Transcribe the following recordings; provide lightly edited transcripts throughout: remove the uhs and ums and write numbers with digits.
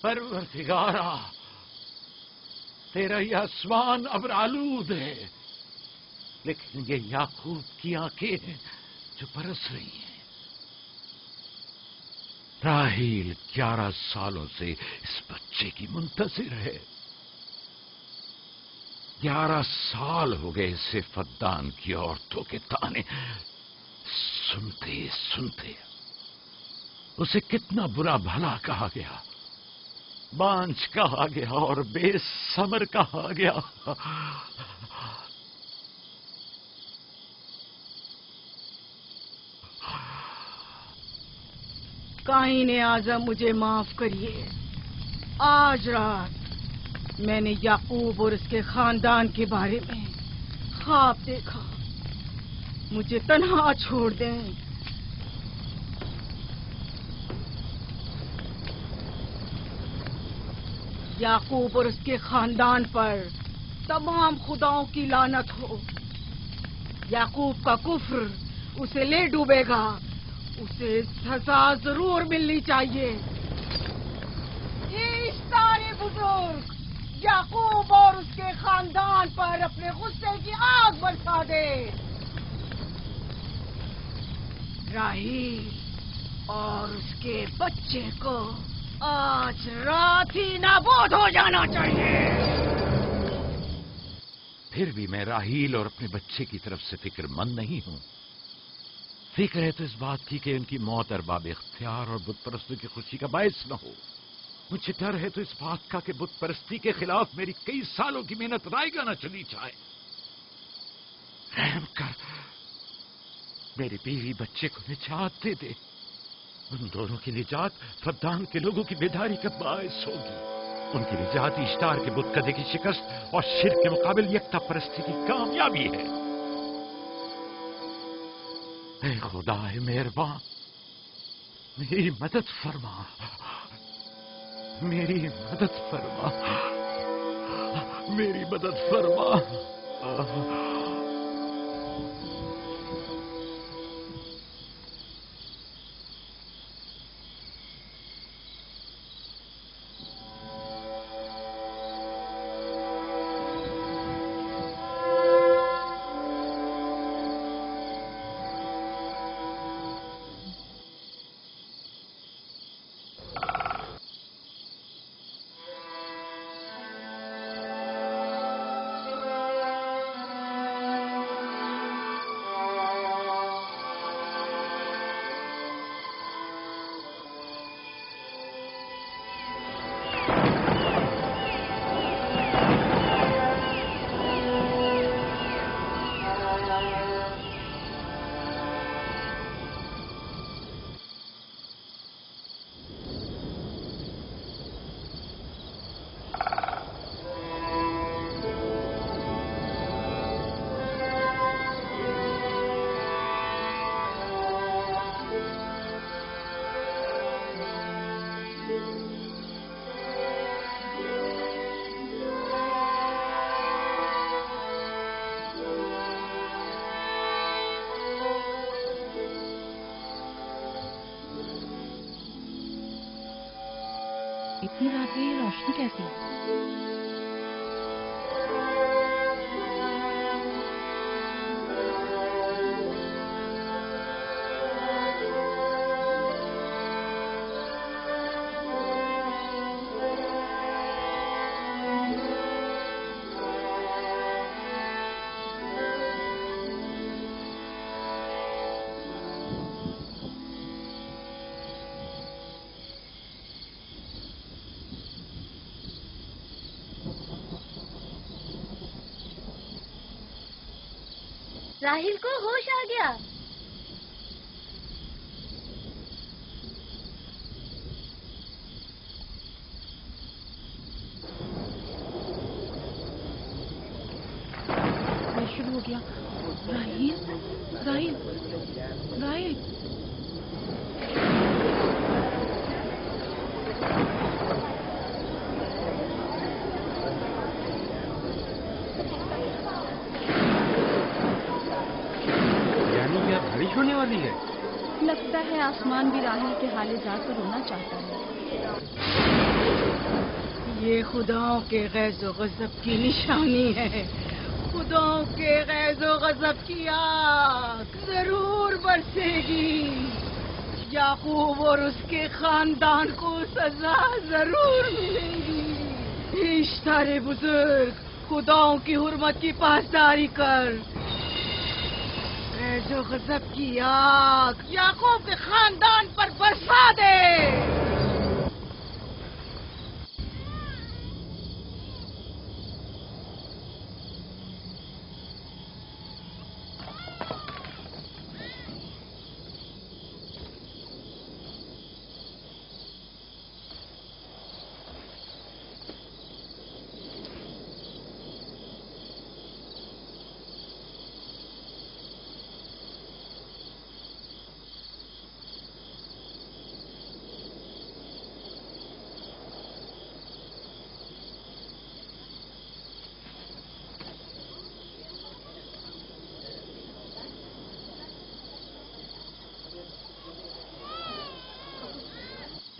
پروردگارا، تیرا یہ آسمان ابر آلود ہے، لیکن یہ یعقوب کی آنکھیں ہیں جو برس رہی ہیں۔ راحیل 11 سالوں سے اس بچے کی منتظر ہے۔ 11 سال ہو گئے اسے فدان کی عورتوں کے تانے سنتے سنتے۔ اسے کتنا برا بھلا کہا گیا، بانجھ کہا گیا اور بے ثمر کہا گیا۔ قائن اعظم مجھے معاف کریے، آج رات میں نے یعقوب اور اس کے خاندان کے بارے میں خواب دیکھا، مجھے تنہا چھوڑ دیں۔ یعقوب اور اس کے خاندان پر تمام خداؤں کی لعنت ہو۔ یعقوب کا کفر اسے لے ڈوبے گا، اسے سزا ضرور ملنی چاہیے۔ اشتار بزرگ یعقوب اور اس کے خاندان پر اپنے غصے کی آگ برسا دے۔ راحیل اور اس کے بچے کو آج رات ہی نابود ہو جانا چاہیے۔ پھر بھی میں راحیل اور اپنے بچے کی طرف سے فکر مند نہیں ہوں۔ فکر ہے تو اس بات کی کہ ان کی موت ارباب اختیار اور بت پرستوں کی خوشی کا باعث نہ ہو۔ مجھے ڈر ہے تو اس بات کا کہ بت پرستی کے خلاف میری کئی سالوں کی محنت رائے گا نہ چلی جائے۔ رحم کر میری بیوی بچے کو نجات دے دے۔ ان دونوں کی نجات فدان کے لوگوں کی بیداری کا باعث ہوگی۔ ان کی نجات اشتار کے بت کدے کی شکست اور شرک کے مقابل یکتا پرستی کی کامیابی ہے۔ اے خدا مہربان، میری مدد فرما، میری مدد فرما، میری مدد فرما۔ اتنی رات میں یہ روشنی کیسی؟ راحیل کو ہوش آ گیا۔ شروع ہو گیا۔ راحیل راحیل راحیل بارش ہونے والی ہے۔ لگتا ہے آسمان بھی راحیل کے حال ذات پر رونا چاہتا ہے۔ یہ خداؤں کے غیظ و غضب کی نشانی ہے. خداؤں کے غیظ و غضب کی آگ ضرور برسے گی. یعقوب اور اس کے خاندان کو سزا ضرور ملے گی. اشتارے بزرگ، خداؤں کی حرمت کی پاسداری کر. غیظ و غضب کی آگ یعقوب کے خاندان پر برسا دے.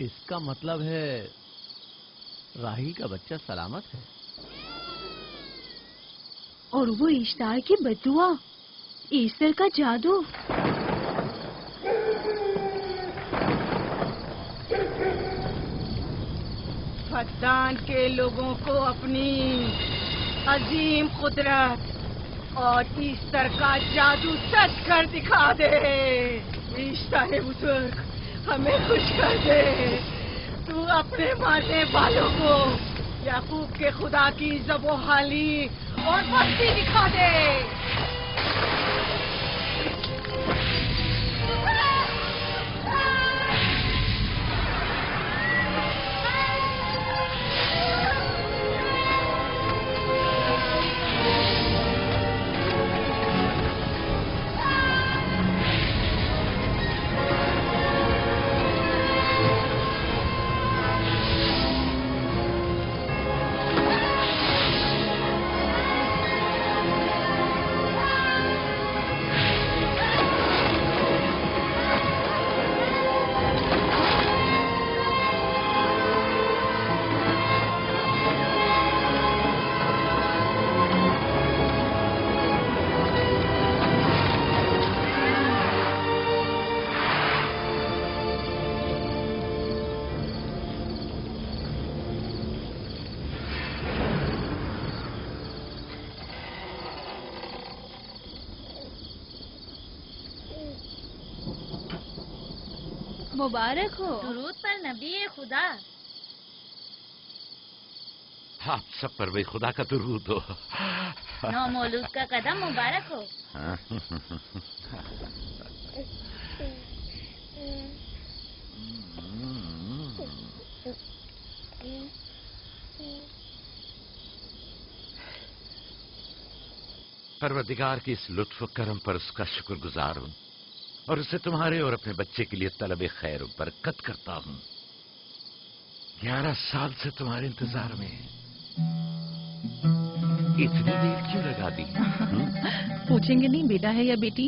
اس کا مطلب ہے راہیل کا بچہ سلامت ہے. اور وہ اشتار کی بددعا، ایسٹر کا جادو. فدان کے لوگوں کو اپنی عظیم قدرت اور ایسٹر کا جادو سچ کر دکھا دے. ایسٹر بزرگ، ہمیں خوش کر دے. تو اپنے مارنے والوں کو یعقوب کے خدا کی ذب و حالی اور مستی دکھا دے. مبارک ہو. درود پر نبی خدا. آپ سب پر بھی خدا کا درود ہو. نو مولود کا قدم مبارک ہو. پروردگار کی اس لطف و کرم پر اس کا شکر گزار ہوں اور اسے تمہارے اور اپنے بچے کے لیے طلب خیر و برکت کرتا ہوں. 11 سال سے تمہارے انتظار میں. اتنی دیر کیوں لگا دی؟ پوچھیں گے نہیں بیٹا ہے یا بیٹی؟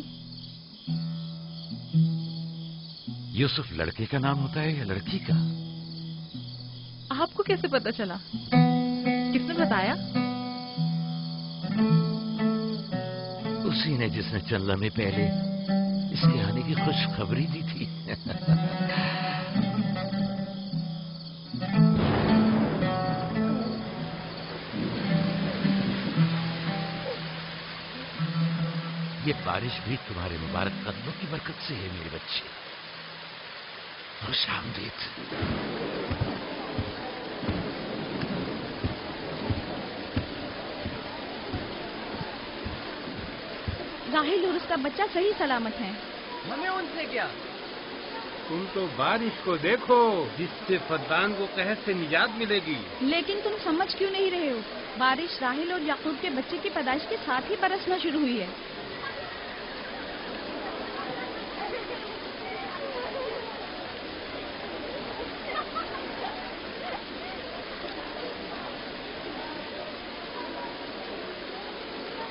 یوسف لڑکے کا نام ہوتا ہے یا لڑکی کا؟ آپ کو کیسے پتا چلا؟ کس نے بتایا؟ اسی نے جس نے چند لمحے پہلے اس کے آنے کی خوشخبری دی تھی. یہ بارش بھی تمہارے مبارک قدموں کی برکت سے ہے میرے بچے. خوش آمدید. راہیل اور اس کا بچہ صحیح سلامت ہیں. ہمیں ان سے کیا؟ تم تو بارش کو دیکھو جس سے فدان کو قحط سے نجات ملے گی. لیکن تم سمجھ کیوں نہیں رہے ہو؟ بارش راہیل اور یعقوب کے بچے کی پیدائش کے ساتھ ہی برسنا شروع ہوئی ہے.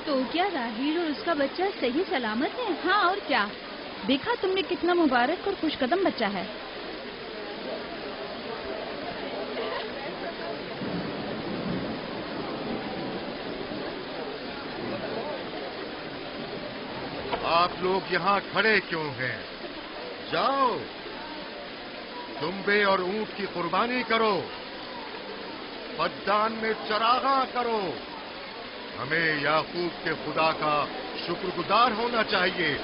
تو کیا راہیل اور اس کا بچہ صحیح سلامت ہے؟ ہاں اور کیا. دیکھا تم نے کتنا مبارک اور خوش قدم بچہ ہے. آپ لوگ یہاں کھڑے کیوں ہیں؟ جاؤ دمبے اور اونٹ کی قربانی کرو، بدان میں چراغاں کرو۔ ہمیں یعقوب کے خدا کا شکر گزار ہونا چاہیے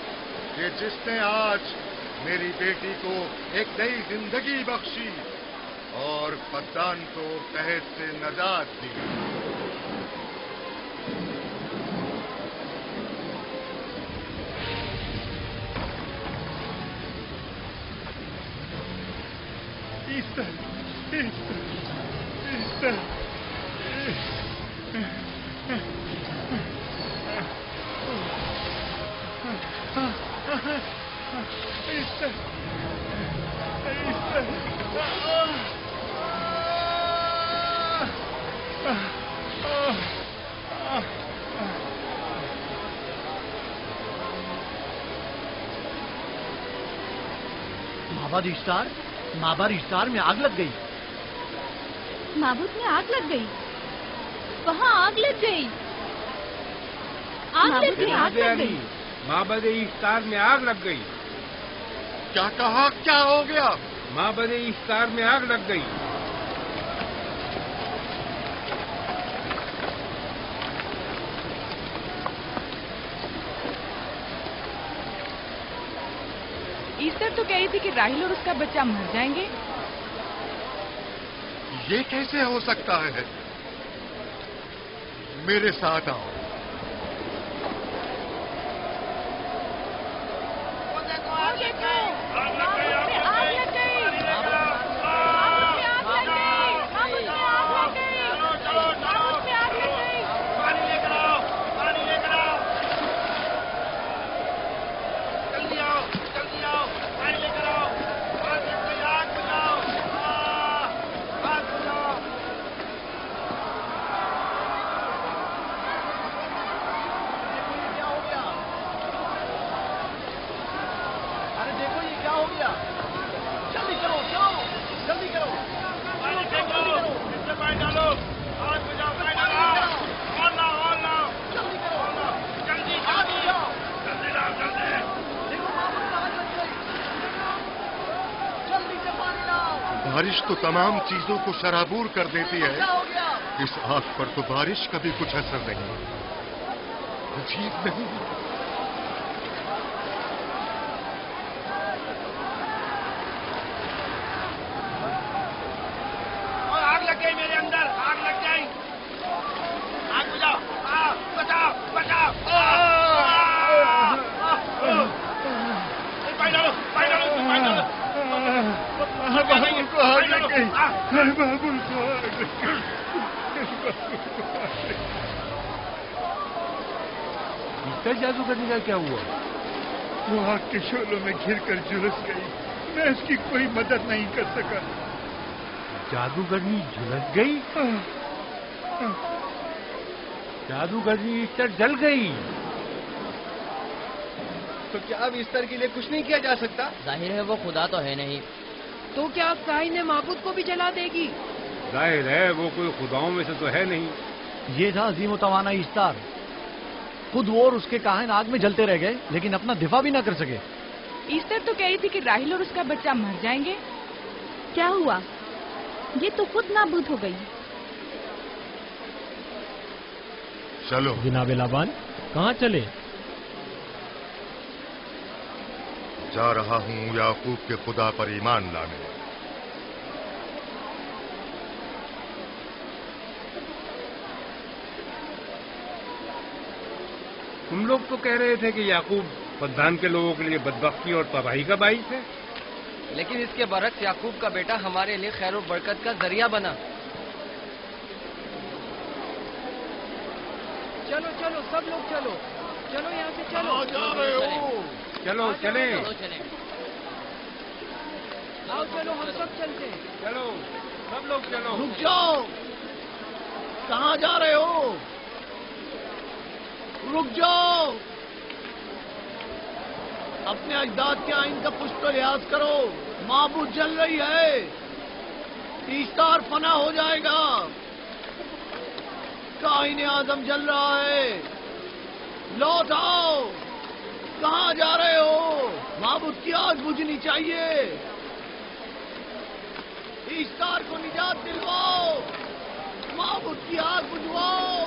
کہ جس نے آج میری بیٹی کو ایک نئی زندگی بخشی اور بدان کو قحط سے نجات دی۔ معبد اشتار میں آگ لگ گئی۔ معبود میں آگ لگ گئی؟ وہاں آگ لگ گئی؟ آگ لگ گئی، آگ لگ گئی۔ معبد اشتار میں آگ لگ گئی۔ کیا کہا؟ کیا ہو گیا؟ معبد اشتار میں آگ لگ گئی۔ ایسٹر تو کہہ رہی تھی کہ راہیل اور اس کا بچہ مر جائیں گے۔ یہ کیسے ہو سکتا ہے؟ میرے ساتھ آؤ۔ بارش تو تمام چیزوں کو شرابور کر دیتی ہے، اس آگ پر تو بارش کا بھی کچھ اثر نہیں۔ عجیب نہیں؟ آگ لگ گئی میرے اندر، آگ لگ گئی۔ آگ بجھاؤ، بچاؤ بچاؤ۔ پانی ڈالو، پانی ڈالو، پانی ڈالو۔ بابو کو آگ لگ گئی، بابو کو آگ لگ گئی۔ جادوگرنی کا کیا ہوا؟ وہ آگ کے شعلوں میں گھر کر جھلس گئی، میں اس کی کوئی مدد نہیں کر سکا۔ جادوگرنی جھلس گئی؟ جادوگرنی ایسٹر جل گئی؟ تو کیا اب ایسٹر کے لیے کچھ نہیں کیا جا سکتا؟ ظاہر ہے وہ خدا تو ہے نہیں۔ تو کیا کائن نے معبود کو بھی جلا دے گی؟ ظاہر ہے وہ کوئی خداؤں میں سے تو ہے نہیں۔ یہ تھا عظیم و توانا ایسٹر، خود وہ اور اس کے کاہن آگ میں جلتے رہ گئے لیکن اپنا دفاع بھی نہ کر سکے۔ ایسٹر تو کہہ رہی تھی کہ راہیل اور اس کا بچہ مر جائیں گے۔ کیا ہوا؟ یہ تو خود نابود ہو گئی۔ چلو جناب لابان، کہاں چلے؟ جا رہا ہوں یعقوب کے خدا پر ایمان لانے۔ تم لوگ تو کہہ رہے تھے کہ یعقوب بدان کے لوگوں کے لیے بدبختی اور تباہی کا باعث ہے، لیکن اس کے برعکس یعقوب کا بیٹا ہمارے لیے خیر و برکت کا ذریعہ بنا۔ چلو چلو سب لوگ چلو، چلو یہاں سے چلو۔ جا رہے ہو؟ چلو چلیں، آؤ چلو ہم سب چلتے ہیں۔ چلو سب لوگ چلو۔ رک جاؤ، کہاں جا رہے ہو؟ رک جاؤ، اپنے اجداد کے آئین کا پشت و لحاظ کرو۔ معبود جل رہی ہے، ایسٹر فنا ہو جائے گا، کائن اعظم جل رہا ہے، لوٹ آؤ۔ کہاں جا رہے ہو؟ معبود کی آگ بجھنی چاہیے. ایستار کو نجات دلواؤ. معبود کی آگ بجھواؤ.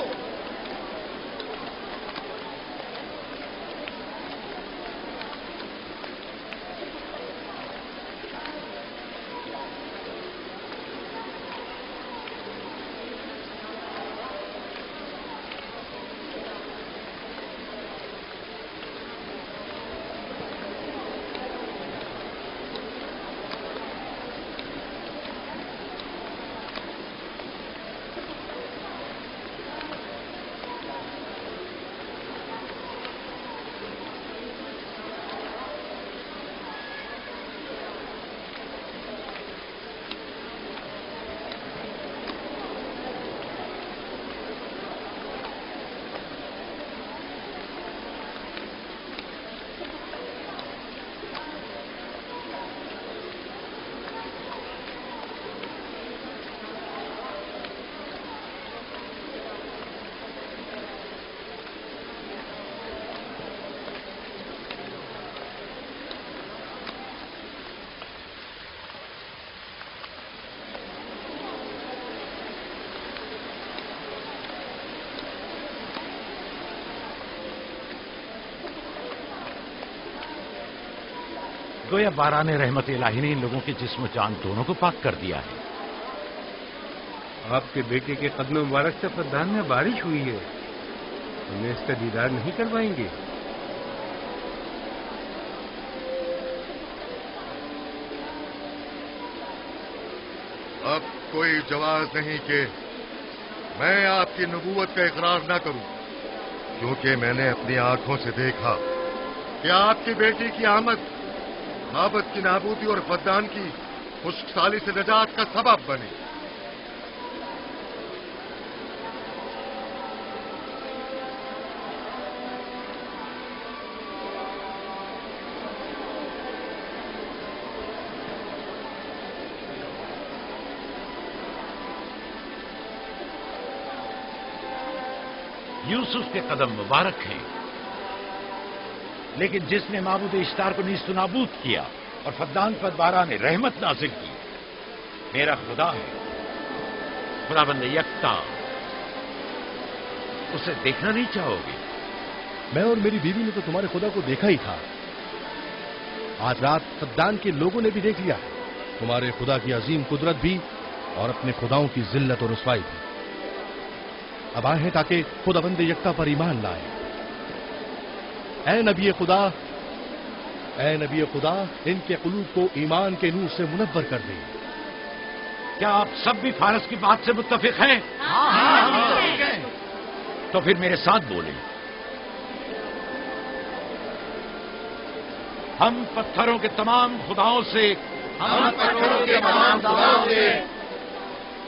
گویا باران رحمت الہی نے ان لوگوں کے جسم و جان دونوں کو پاک کر دیا ہے. آپ کے بیٹے کے قدم مبارک سے فدان میں بارش ہوئی ہے. ہمیں اس کا دیدار نہیں کروائیں گے؟ اب کوئی جواز نہیں کہ میں آپ کی نبوت کا اقرار نہ کروں، کیونکہ میں نے اپنی آنکھوں سے دیکھا کہ آپ کی بیٹی کی آمد معبد کی نابودی اور فدان کی خشک سالی سے نجات کا سبب بنی. یوسف کے قدم مبارک ہیں، لیکن جس نے معبود اشتار کو نیست و نابود کیا اور فدان پر باران رحمت نازل کی، میرا خدا ہے، خداوند یکتا. اسے دیکھنا نہیں چاہو گے؟ میں اور میری بیوی نے تو تمہارے خدا کو دیکھا ہی تھا. آج رات فدان کے لوگوں نے بھی دیکھ لیا تمہارے خدا کی عظیم قدرت بھی اور اپنے خداؤں کی ذلت اور رسوائی بھی. اب آئے ہیں تاکہ خداوند یکتا پر ایمان لائیں. اے نبی خدا، ان کے قلوب کو ایمان کے نور سے منور کر دیں. کیا آپ سب بھی فارس کی بات سے متفق ہیں؟ تو پھر میرے ساتھ بولیں. ہم پتھروں کے تمام خداؤں سے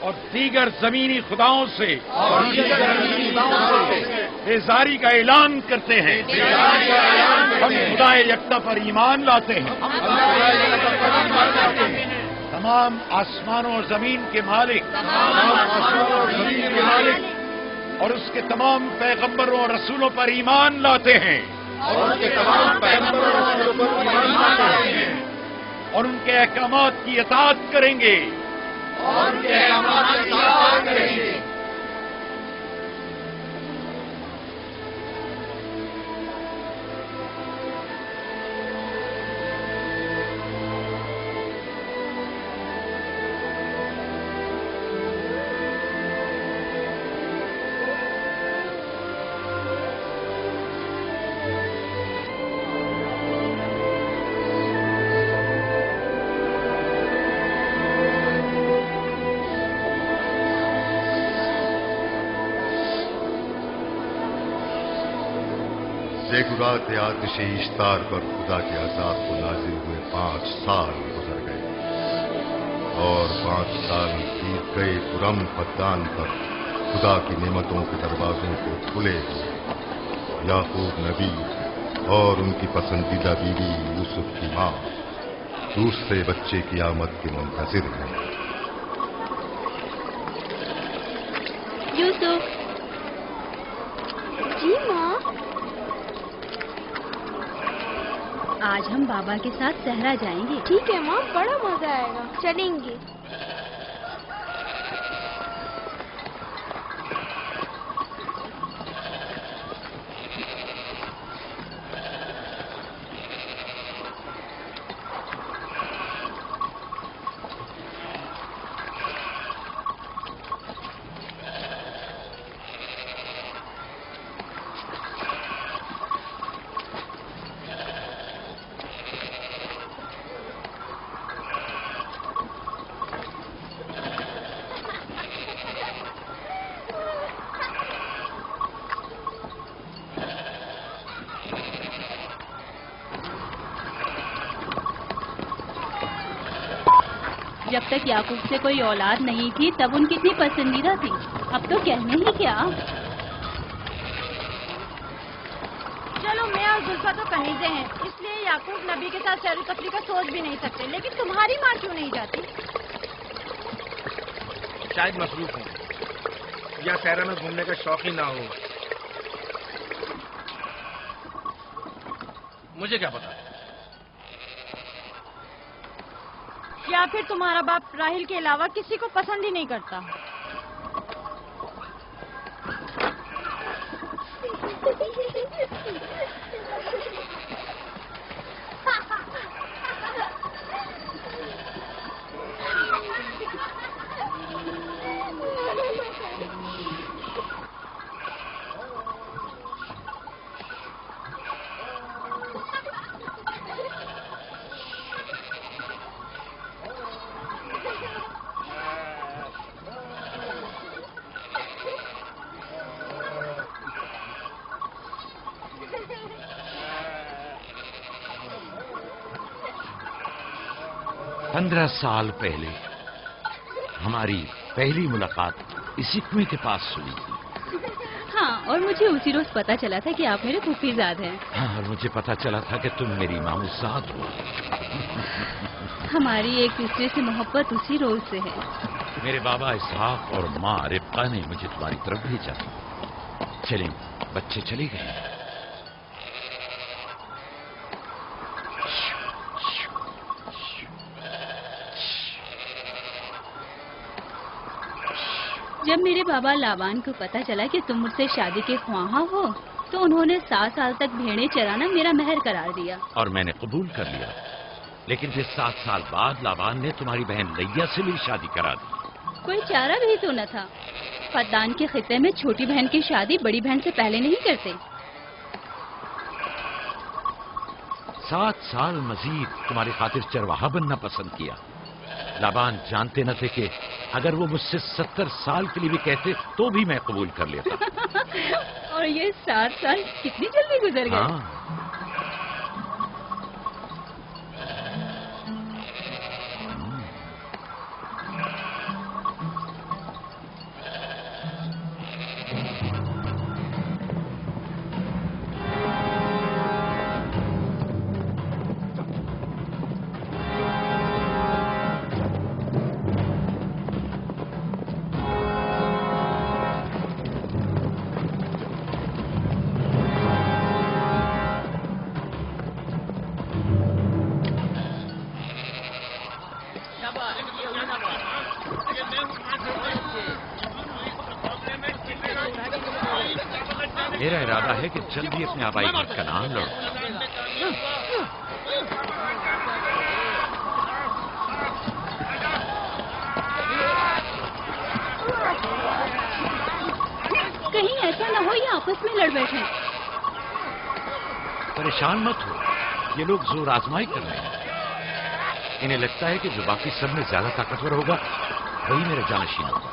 اور دیگر زمینی خداؤں سے بیزاری کا اعلان کرتے ہیں. ہم خدا یکتا پر ایمان لاتے ہیں. تمام آسمانوں اور زمین کے مالک اور اس کے تمام پیغمبروں اور رسولوں پر ایمان لاتے ہیں اور ان کے احکامات کی اطاعت کریں گے. زیگورات آتش اشتار پر خدا کے عذاب کو نازل ہوئے 5 سال گزر گئے اور 5 سال بیت گئے. پرم فدان پر خدا کی نعمتوں کے دروازوں کو کھلے ہوئے. یعقوب نبی اور ان کی پسندیدہ بیوی یوسف کی ماں دوسرے بچے کی آمد کے منتظر ہیں. یوسف. جی ماں. آج ہم بابا کے ساتھ صحرا جائیں گے. ٹھیک ہے ماں، بڑا مزہ آئے گا، چلیں گے. جب تک یعقوب سے کوئی اولاد نہیں تھی تب ان کی اتنی پسندیدہ تھی. اب تو کہنے ہی کیا. چلو میں اور زلفا تو کنیزیں ہیں، اس لیے یعقوب نبی کے ساتھ سیر و تفریح کا سوچ بھی نہیں سکتے. لیکن تمہاری ماں کیوں نہیں جاتی؟ شاید مصروف ہوں یا صحرا میں گھومنے کا شوق ہی نہ ہو. مجھے کیا پتا. یا پھر تمہارا باپ راہیل کے علاوہ کسی کو پسند ہی نہیں کرتا. پندرہ سال پہلے ہماری پہلی ملاقات اسی کنویں کے پاس ہوئی تھی. ہاں، اور مجھے اسی روز پتا چلا تھا کہ آپ میرے پھوپھیزاد ہیں. ہاں، اور مجھے پتا چلا تھا کہ تم میری ماموزاد ہو. ہماری ایک دوسرے سے محبت اسی روز سے ہے. میرے بابا اسحاق اور ماں ربقہ نے مجھے تمہاری طرف بھیجا. چلیں، بچے چلے گئے. جب میرے بابا لاوان کو پتا چلا کہ تم مجھ سے شادی کے خواہاں ہو تو انہوں نے 7 سال تک بھیڑیں چرانا میرا مہر قرار دیا. اور میں نے قبول کر لیا. لیکن پھر 7 سال بعد لاوان نے تمہاری بہن لیا سے میری شادی کرا دی. کوئی چارہ بھی تو نہ تھا. فدان کے خطے میں چھوٹی بہن کی شادی بڑی بہن سے پہلے نہیں کرتے. 7 سال مزید تمہاری خاطر چرواہا بننا پسند کیا. لابان جانتے نہ تھے کہ اگر وہ مجھ سے 70 سال کے لیے بھی کہتے تو بھی میں قبول کر لیتا. اور یہ 7 سال کتنی جلدی گزر گئے. ہاں. میرا ارادہ ہے کہ جلدی اپنے آبائی گھر کا نام لو. کہیں ایسا نہ ہو یہ آپس میں لڑ بیٹھے. پریشان مت ہو، یہ لوگ زور آزمائی کر رہے ہیں. انہیں لگتا ہے کہ جو باقی سب میں زیادہ طاقتور ہوگا وہی میرا جانشین ہوگا.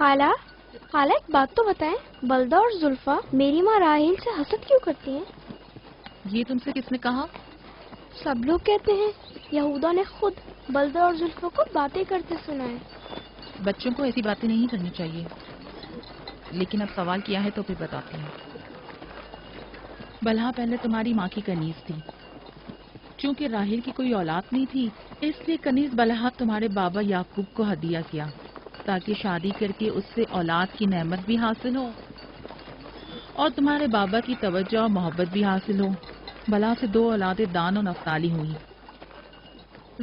خالہ خالہ ایک بات تو بتائیں، بلدہ اور زلفا میری ماں راحیل سے حسد کیوں کرتی ہیں؟ یہ تم سے کس نے کہا؟ سب لوگ کہتے ہیں، یہودا نے خود بلدہ اور زلفا کو باتیں کرتے سنا ہے۔ بچوں کو ایسی باتیں نہیں کرنی چاہیے، لیکن اب سوال کیا ہے تو پھر بتاتے ہیں۔ بلہا پہلے تمہاری ماں کی کنیز تھی، چونکہ راحیل کی کوئی اولاد نہیں تھی، اس لیے کنیز بلہا تمہارے بابا یعقوب کو ہدیہ کیا تاکہ شادی کر کے اس سے اولاد کی نعمت بھی حاصل ہو اور تمہارے بابا کی توجہ اور محبت بھی حاصل ہو۔ بلہا سے 2 اولادیں دان اور نفتالی ہوئی۔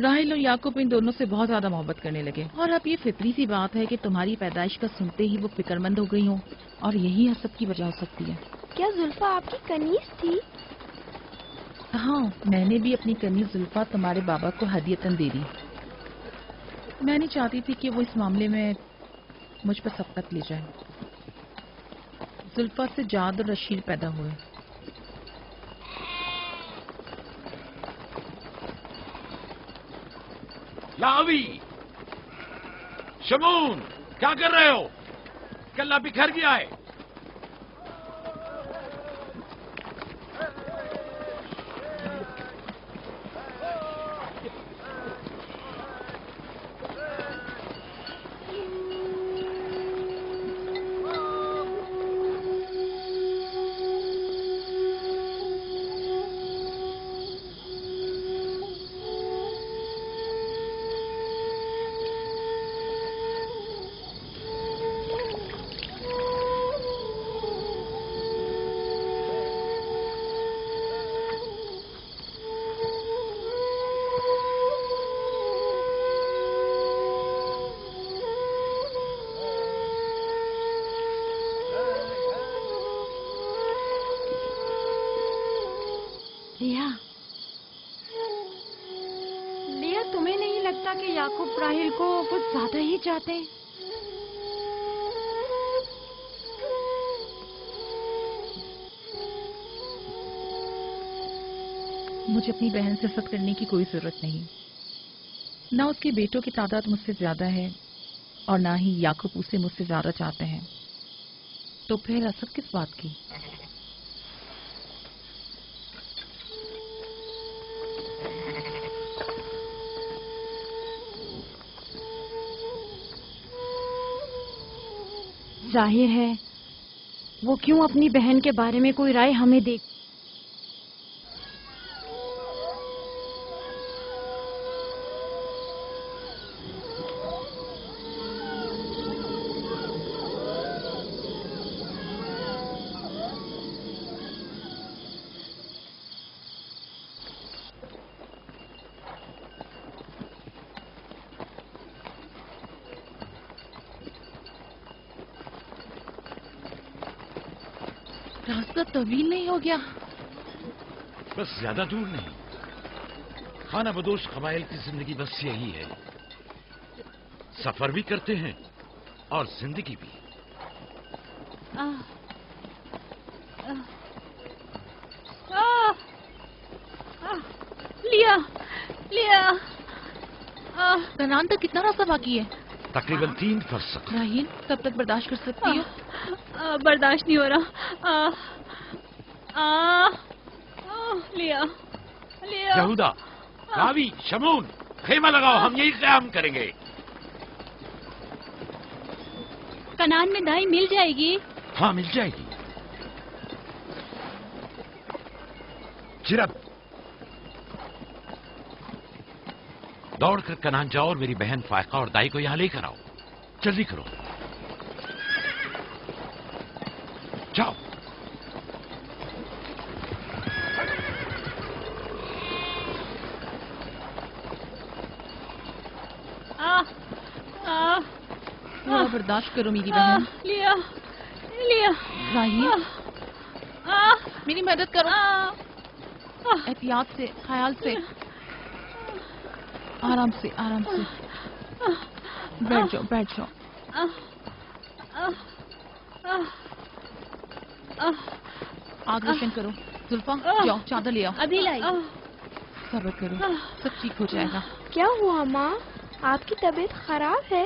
راحیل اور یعقوب ان دونوں سے بہت زیادہ محبت کرنے لگے، اور اب یہ فطری سی بات ہے کہ تمہاری پیدائش کا سنتے ہی وہ فکر مند ہو گئی ہوں، اور یہی حسد کی وجہ ہو سکتی ہے۔ کیا زلفا آپ کی کنیز تھی؟ ہاں، میں نے بھی اپنی کنیز زلفا تمہارے بابا کو ہدیتاً دے دی۔ میں نہیں چاہتی تھی کہ وہ اس معاملے میں مجھ پر سبقت لے جائے۔ زلفا سے جاد اور رشید پیدا ہوئے۔ لاوی، شمون، کیا کر رہے ہو؟ کلا بکھر گیا ہے۔ لیا تمہیں نہیں لگتا کہ یعقوب راحیل کو کچھ زیادہ ہی چاہتے ہیں؟ مجھے اپنی بہن سے حسد کرنے کی کوئی ضرورت نہیں، نہ اس کے بیٹوں کی تعداد مجھ سے زیادہ ہے اور نہ ہی یعقوب اسے مجھ سے زیادہ چاہتے ہیں، تو پھر حسد کس بات کی؟ ظاہر ہے وہ کیوں اپنی بہن کے بارے میں کوئی رائے ہمیں دے۔ راستہ طویل نہیں ہو گیا؟ بس زیادہ دور نہیں، خانہ بدوش قبائل کی زندگی بس یہی ہے، سفر بھی کرتے ہیں اور زندگی بھی۔ لیا کنان تک کتنا راستہ باقی ہے؟ تقریباً 3 فرسخ۔ راحیل تب تک برداشت کر سکتی ہو؟ برداشت نہیں ہو رہا۔ لیا یہودا، راوی، شمون، خیمہ لگاؤ، ہم یہی قیام کریں گے۔ کنان میں دائی مل جائے گی؟ ہاں مل جائے گی۔ جرب، دوڑ کر کنان جاؤ اور میری بہن فائقہ اور دائی کو یہاں لے کر آؤ، جلدی کرو، جاؤ۔ برداشت کرو میری بہن۔ لیا راحیل میری مدد کرو، احتیاط سے، خیال سے، آرام سے آرام سے، بیٹھ جاؤ۔ آگ روشن کرو، زلفا جاؤ چادر لے آؤ۔ ابھی لائی۔ صبر کرو، سب ٹھیک ہو جائے گا۔ کیا ہوا ماں؟ آپ کی طبیعت خراب ہے؟